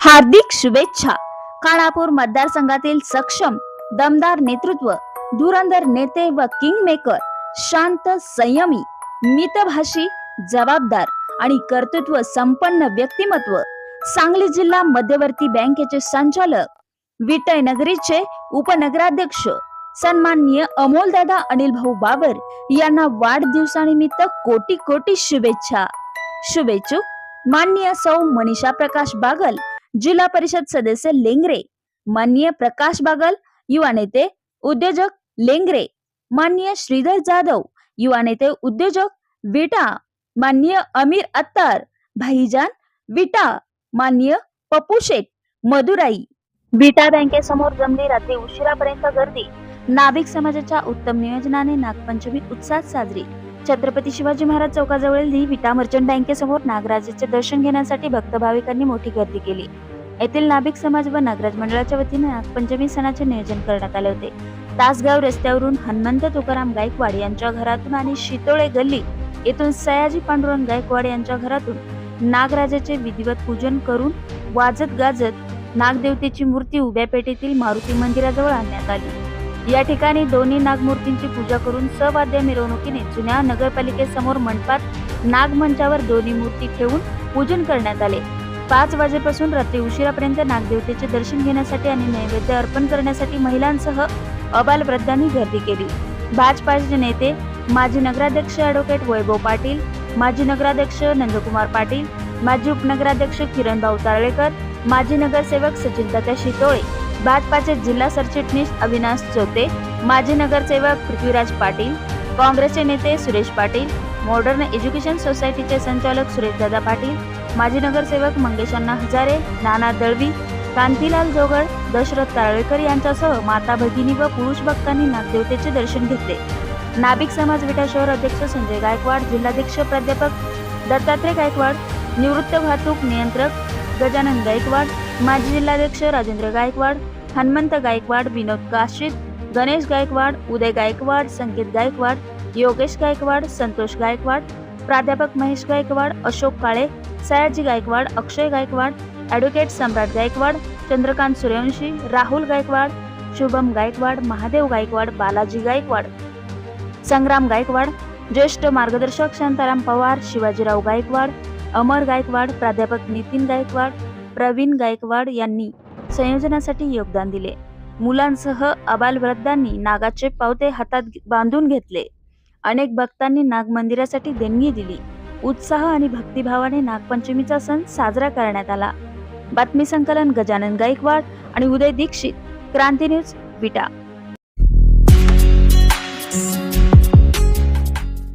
हार्दिक शुभेच्छा. खानापूर मतदारसंघातील सक्षम दमदार नेतृत्व, धुरंधर नेते व किंग मेकर, शांत, संयमी, मितभाषी, जबाबदार आणि कर्तृत्व संपन्न व्यक्तिमत्व, सांगली जिल्हा मध्यवर्ती बँकेचे संचालक, विटय नगरीचे उपनगराध्यक्ष सन्माननीय अमोलदादा अनिल भाऊ बाबर यांना वाढदिवसानिमित्त कोटी कोटी शुभेच्छा. शुभेच्छुक माननीय सौ मनीषा प्रकाश बागल, जिल्हा परिषद सदस्य लेंगरे, माननीय प्रकाश बागल, युवा नेते उद्योजक लेंगरे, माननीय श्रीधर जाधव, युवा नेते उद्योजक विटा, माननीय अमीर अत्तार भाईजान विटा, माननीय पप्पू शेठ मदुराई. विटा बँकेसमोर जमली रात्री उशिरापर्यंत गर्दी. नाभिक समाजाच्या उत्तम नियोजनाने नागपंचमी उत्साहात साजरी. छत्रपती शिवाजी महाराज चौकाजवळील विटा मर्चंट बँकेसमोर नागराजाचे दर्शन घेण्यासाठी भक्त भाविकांनी मोठी गर्दी केली. येथील नाभिक समाज व नागराज मंडळाच्या वतीने नागपंचमी सणाचे नियोजन करण्यात आले होते. तासगाव रस्त्यावरून हनुमंत तुकाराम गायकवाड यांच्या घरातून आणि शितोळे गल्ली येथून सयाजी पांडुरंग गायकवाड यांच्या घरातून नागराजाचे विधिवत पूजन करून वाजत गाजत नागदेवतेची मूर्ती उभ्या पेठेतील मारुती मंदिराजवळ आणण्यात आली. या ठिकाणी दोन्ही नागमूर्तींची पूजा करून सवाद्य मिरवणुकीने जुन्या नगरपालिकेसमोर मंडपात नागमंचावर दोन्ही मूर्ती ठेवून पूजन करण्यात आले. 5 वाजेपासून रात्री उशिरापर्यंत नागदेवतेचे दर्शन घेण्यासाठी आणि नैवेद्य अर्पण करण्यासाठी महिलांसह अबालवृद्धांनी गर्दी केली. भाजपाचे नेते माजी नगराध्यक्ष ॲडव्होकेट वैभव पाटील, माजी नगराध्यक्ष नंदकुमार पाटील, माजी उपनगराध्यक्ष किरण भाऊ तारळेकर, माजी नगरसेवक सचिनदादा शितोळे, भाजपाचे जिल्हा सरचिटणीस अविनाश चौते, माजी नगरसेवक पृथ्वीराज पाटील, काँग्रेसचे नेते सुरेश पाटील, मॉडर्न एज्युकेशन सोसायटीचे संचालक सुरेशदादा पाटील, माजी नगरसेवक मंगेशांना हजारे, नाना दळवी, कांतीलाल जोगड, दशरथ तारळेकर यांच्यासह माता भगिनी व पुरुष भक्तांनी नागदेवतेचे दर्शन घेतले. नाभिक समाज विटा शहर अध्यक्ष संजय गायकवाड, जिल्हाध्यक्ष प्राध्यापक दत्तात्रय गायकवाड, निवृत्त वाहतूक नियंत्रक गजानन गायकवाड, माजी जिल्हाध्यक्ष राजेंद्र गायकवाड, हनुमंत गायकवाड, विनोद काशीद, गणेश गायकवाड, उदय गायकवाड, संकेत गायकवाड, योगेश गायकवाड, संतोष गायकवाड, प्राध्यापक महेश गायकवाड, अशोक काळे, सयाजी गायकवाड, अक्षय गायकवाड, ॲडव्होकेट सम्राट गायकवाड, चंद्रकांत सूर्यवंशी, राहुल गायकवाड, शुभम गायकवाड, महादेव गायकवाड, बालाजी गायकवाड, संग्राम गायकवाड, ज्येष्ठ मार्गदर्शक शांताराम पवार, शिवाजीराव गायकवाड, अमर गायकवाड, प्राध्यापक नितीन गायकवाड, प्रवीण गायकवाड यांनी संयोजनासाठी योगदान दिले. मुलांसह अबालवृद्धांनी नागाचे पावते हातात बांधून घेतले. अनेक भक्तांनी नाग मंदिरासाठी देणगी दिली. उत्साह आणि भक्तिभावाने नागपंचमीचा सण साजरा करण्यात आला. बातमी संकलन गजानन गायकवाड आणि उदय दीक्षित, क्रांती न्यूज, विटा.